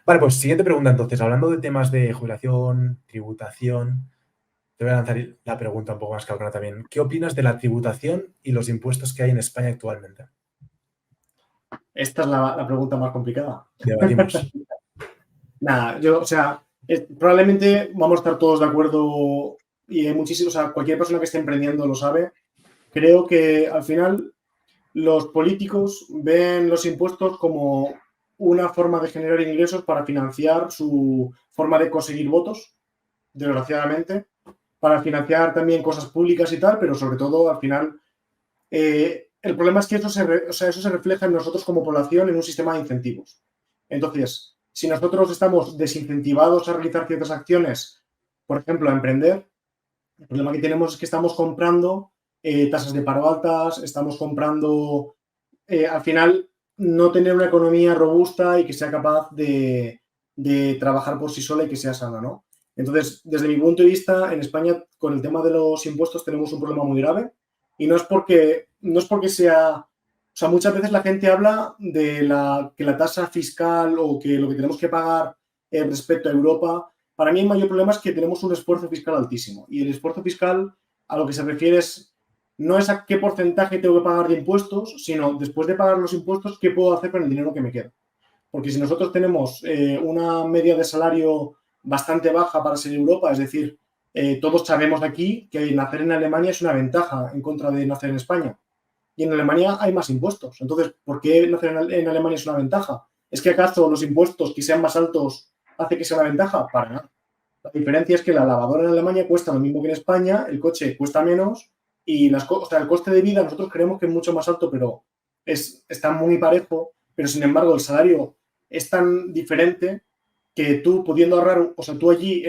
Vale, pues siguiente pregunta entonces. Hablando de temas de jubilación, tributación, te voy a lanzar la pregunta un poco más cabrona también. ¿Qué opinas de la tributación y los impuestos que hay en España actualmente? Esta es la pregunta más complicada. Debatimos. Nada, probablemente vamos a estar todos de acuerdo y hay muchísimos, o sea, cualquier persona que esté emprendiendo lo sabe. Creo que al final los políticos ven los impuestos como una forma de generar ingresos para financiar su forma de conseguir votos, desgraciadamente, para financiar también cosas públicas y tal, pero sobre todo al final el problema es que eso se refleja en nosotros como población en un sistema de incentivos. Entonces, si nosotros estamos desincentivados a realizar ciertas acciones, por ejemplo, a emprender, el problema que tenemos es que estamos comprando tasas de paro altas, estamos comprando, al final, no tener una economía robusta y que sea capaz de trabajar por sí sola y que sea sana, ¿no? Entonces, desde mi punto de vista, en España, con el tema de los impuestos tenemos un problema muy grave y no es porque sea... O sea, muchas veces la gente habla de que la tasa fiscal o que lo que tenemos que pagar respecto a Europa. Para mí el mayor problema es que tenemos un esfuerzo fiscal altísimo y el esfuerzo fiscal a lo que se refiere no es a qué porcentaje tengo que pagar de impuestos, sino después de pagar los impuestos, qué puedo hacer con el dinero que me queda. Porque si nosotros tenemos una media de salario bastante baja para ser Europa, es decir, todos sabemos aquí que nacer en Alemania es una ventaja en contra de nacer en España. Y en Alemania hay más impuestos. Entonces, ¿por qué nacer en Alemania es una ventaja? ¿Es que acaso los impuestos que sean más altos hace que sea una ventaja? Para nada. La diferencia es que la lavadora en Alemania cuesta lo mismo que en España, el coche cuesta menos y el coste de vida nosotros creemos que es mucho más alto, pero está muy parejo, pero sin embargo el salario es tan diferente que tú pudiendo ahorrar, o sea, tú allí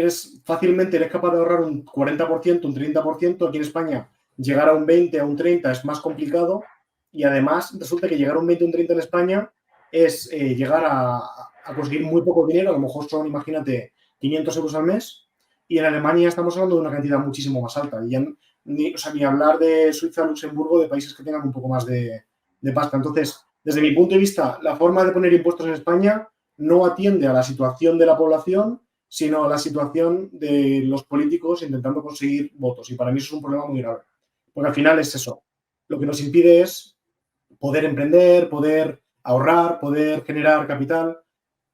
fácilmente eres capaz de ahorrar un 40%, un 30%, aquí en España llegar a un 20, a un 30 es más complicado y además resulta que llegar a un 20 o un 30 en España es llegar a conseguir muy poco dinero, a lo mejor son, imagínate, 500 euros al mes, y en Alemania estamos hablando de una cantidad muchísimo más alta. Y ya ni hablar de Suiza, Luxemburgo, de países que tengan un poco más de pasta. Entonces, desde mi punto de vista, la forma de poner impuestos en España no atiende a la situación de la población, sino a la situación de los políticos intentando conseguir votos. Y para mí eso es un problema muy grave. Porque al final es eso. Lo que nos impide es poder emprender, poder ahorrar, poder generar capital.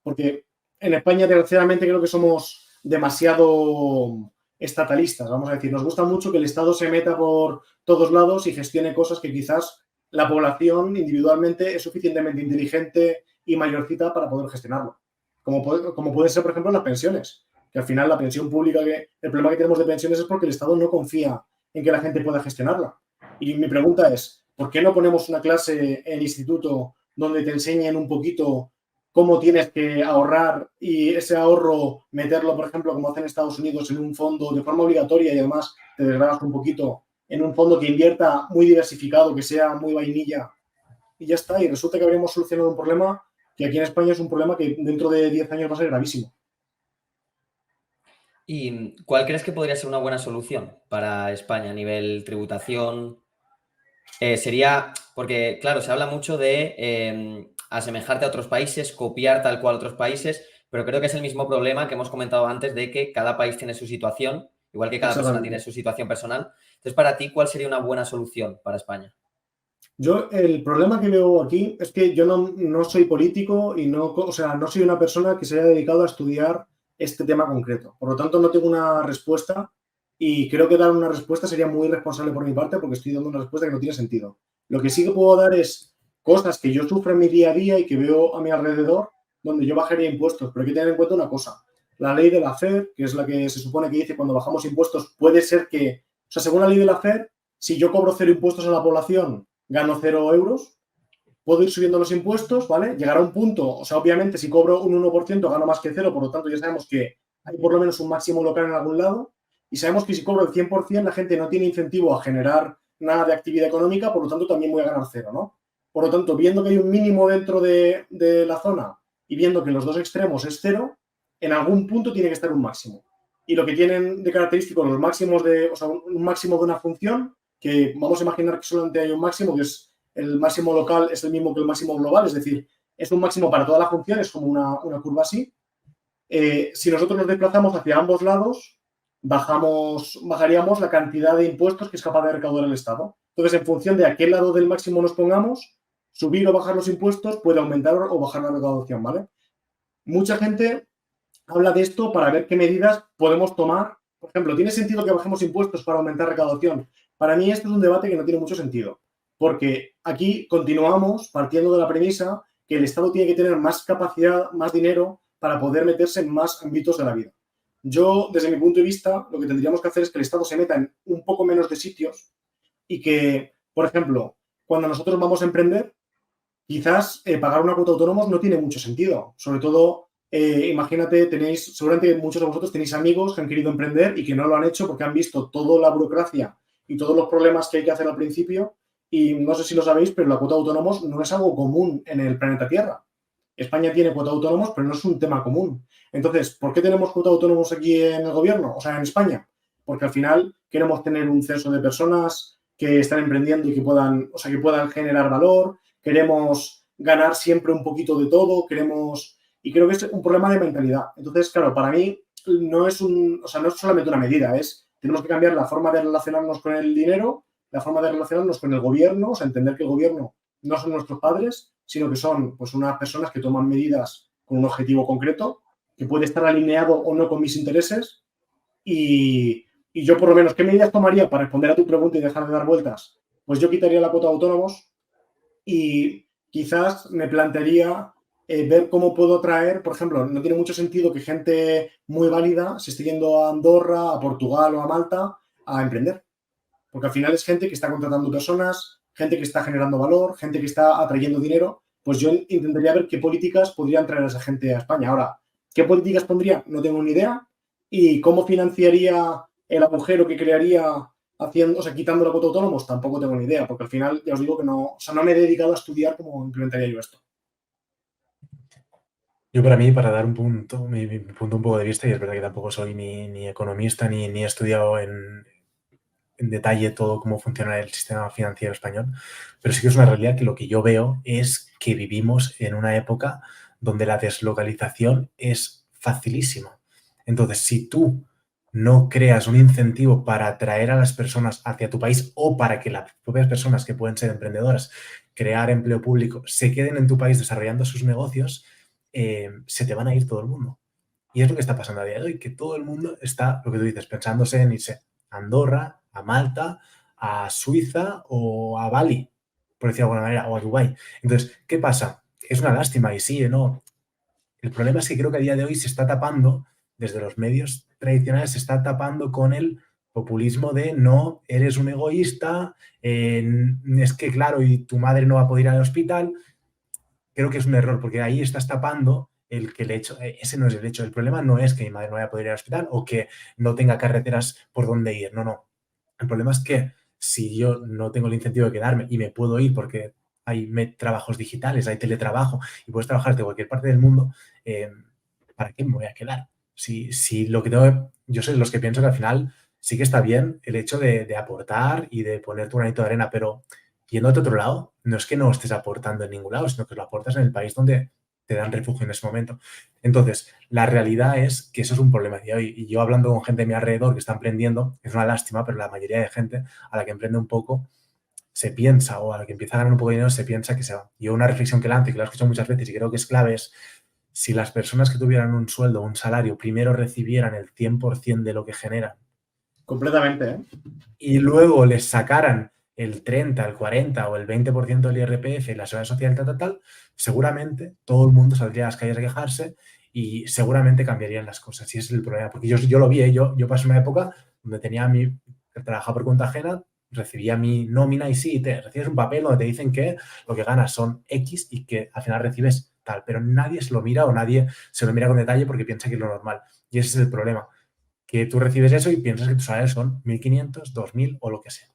Porque en España, desgraciadamente, creo que somos demasiado estatalistas, vamos a decir. Nos gusta mucho que el Estado se meta por todos lados y gestione cosas que quizás la población individualmente es suficientemente inteligente y mayorcita para poder gestionarlo. Como pueden ser, por ejemplo, las pensiones. Que al final la pensión pública, el problema que tenemos de pensiones es porque el Estado no confía en que la gente pueda gestionarla. Y mi pregunta es, ¿por qué no ponemos una clase en el instituto donde te enseñen un poquito cómo tienes que ahorrar y ese ahorro meterlo, por ejemplo, como hacen en Estados Unidos, en un fondo de forma obligatoria y además te desgrabas un poquito en un fondo que invierta muy diversificado, que sea muy vainilla y ya está? Y resulta que habríamos solucionado un problema que aquí en España es un problema que dentro de 10 años va a ser gravísimo. ¿Y cuál crees que podría ser una buena solución para España a nivel tributación? Sería, porque claro, se habla mucho de asemejarte a otros países, copiar tal cual a otros países, pero creo que es el mismo problema que hemos comentado antes de que cada país tiene su situación, igual que cada persona tiene su situación personal. Entonces, para ti, ¿cuál sería una buena solución para España? Yo el problema que veo aquí es que yo no soy político y no soy una persona que se haya dedicado a estudiar este tema concreto. Por lo tanto, no tengo una respuesta y creo que dar una respuesta sería muy irresponsable por mi parte porque estoy dando una respuesta que no tiene sentido. Lo que sí que puedo dar es cosas que yo sufro en mi día a día y que veo a mi alrededor donde yo bajaría impuestos. Pero hay que tener en cuenta una cosa. La ley de la FED, que es la que se supone que dice cuando bajamos impuestos, puede ser que, según la ley de la FED, si yo cobro 0 impuestos a la población, gano 0 euros, puedo ir subiendo los impuestos, ¿vale? Llegar a un punto, obviamente si cobro un 1% gano más que 0, por lo tanto ya sabemos que hay por lo menos un máximo local en algún lado y sabemos que si cobro el 100% la gente no tiene incentivo a generar nada de actividad económica, por lo tanto también voy a ganar 0, ¿no? Por lo tanto, viendo que hay un mínimo dentro de la zona y viendo que en los dos extremos es 0, en algún punto tiene que estar un máximo. Y lo que tienen de característico los máximos un máximo de una función, que vamos a imaginar que solamente hay un máximo, que es el máximo local es el mismo que el máximo global, es decir, es un máximo para toda la función, es como una curva así, si nosotros nos desplazamos hacia ambos lados, bajaríamos la cantidad de impuestos que es capaz de recaudar el Estado. Entonces, en función de a qué lado del máximo nos pongamos, subir o bajar los impuestos puede aumentar o bajar la recaudación, ¿vale? Mucha gente habla de esto para ver qué medidas podemos tomar. Por ejemplo, ¿tiene sentido que bajemos impuestos para aumentar recaudación? Para mí esto es un debate que no tiene mucho sentido, porque aquí continuamos partiendo de la premisa que el Estado tiene que tener más capacidad, más dinero para poder meterse en más ámbitos de la vida. Yo, desde mi punto de vista, lo que tendríamos que hacer es que el Estado se meta en un poco menos de sitios y que, por ejemplo, cuando nosotros vamos a emprender, quizás pagar una cuota de autónomos no tiene mucho sentido. Sobre todo, imagínate, seguramente muchos de vosotros tenéis amigos que han querido emprender y que no lo han hecho porque han visto toda la burocracia y todos los problemas que hay que hacer al principio. Y no sé si lo sabéis, pero la cuota de autónomos no es algo común en el planeta Tierra. España tiene cuota de autónomos, pero no es un tema común. Entonces, ¿por qué tenemos cuota de autónomos aquí en el gobierno? O sea, en España. Porque al final queremos tener un censo de personas que están emprendiendo y que puedan generar valor. Queremos ganar siempre un poquito de todo. Y creo que es un problema de mentalidad. Entonces, claro, para mí no es solamente una medida, tenemos que cambiar la forma de relacionarnos con el dinero, la forma de relacionarnos con el gobierno, o sea, entender que el gobierno no son nuestros padres, sino que son pues unas personas que toman medidas con un objetivo concreto, que puede estar alineado o no con mis intereses. Y yo, por lo menos, ¿qué medidas tomaría para responder a tu pregunta y dejar de dar vueltas? Pues yo quitaría la cuota de autónomos y quizás me plantearía ver cómo puedo traer, por ejemplo, no tiene mucho sentido que gente muy válida se esté yendo a Andorra, a Portugal o a Malta a emprender. Porque al final es gente que está contratando personas, gente que está generando valor, gente que está atrayendo dinero. Pues yo intentaría ver qué políticas podrían traer a esa gente a España. Ahora, ¿qué políticas pondría? No tengo ni idea. ¿Y cómo financiaría el agujero que crearía quitando la cuota de autónomos? Tampoco tengo ni idea, porque al final ya os digo que no me he dedicado a estudiar cómo implementaría yo esto. Yo para mí, para dar un punto, mi punto un poco de vista, y es verdad que tampoco soy ni economista ni he estudiado en detalle todo cómo funciona el sistema financiero español, pero sí que es una realidad que lo que yo veo es que vivimos en una época donde la deslocalización es facilísima. Entonces, si tú no creas un incentivo para atraer a las personas hacia tu país o para que las propias personas que pueden ser emprendedoras, crear empleo público, se queden en tu país desarrollando sus negocios, se te van a ir todo el mundo. Y es lo que está pasando a día de hoy, que todo el mundo está, lo que tú dices, pensándose en irse a Andorra, a Malta, a Suiza o a Bali, por decirlo de alguna manera, o a Dubái. Entonces, ¿qué pasa? Es una lástima y sí, ¿no? El problema es que creo que a día de hoy se está tapando, desde los medios tradicionales, se está tapando con el populismo de no, eres un egoísta, es que claro, y tu madre no va a poder ir al hospital. Creo que es un error, porque ahí estás tapando ese no es el hecho. El problema no es que mi madre no vaya a poder ir al hospital o que no tenga carreteras por donde ir. No. El problema es que si yo no tengo el incentivo de quedarme y me puedo ir porque hay trabajos digitales, hay teletrabajo y puedes trabajar de cualquier parte del mundo, ¿para qué me voy a quedar? Si lo que tengo, yo soy de los que pienso que al final sí que está bien el hecho de aportar y de poner tu granito de arena, pero yendo a otro lado, no es que no estés aportando en ningún lado, sino que lo aportas en el país donde te dan refugio en ese momento. Entonces, la realidad es que eso es un problema de hoy. Y yo hablando con gente de mi alrededor que está emprendiendo, es una lástima, pero la mayoría de gente a la que emprende un poco se piensa, o a la que empieza a ganar un poco de dinero, se piensa que se va. Yo una reflexión que lanzo y que la he escuchado muchas veces y creo que es clave es si las personas que tuvieran un sueldo o un salario primero recibieran el 100% de lo que generan. Completamente, ¿eh? Y luego les sacaran el 30, el 40 o el 20% del IRPF y la seguridad social, tal, seguramente todo el mundo saldría a las calles a quejarse y seguramente cambiarían las cosas. Y ese es el problema, porque yo lo vi, yo pasé una época donde trabajaba por cuenta ajena, recibía mi nómina y sí, recibes un papel donde te dicen que lo que ganas son X y que al final recibes tal, pero nadie se lo mira o nadie se lo mira con detalle porque piensa que es lo normal. Y ese es el problema, que tú recibes eso y piensas que tus salarios son 1.500, 2.000 o lo que sea.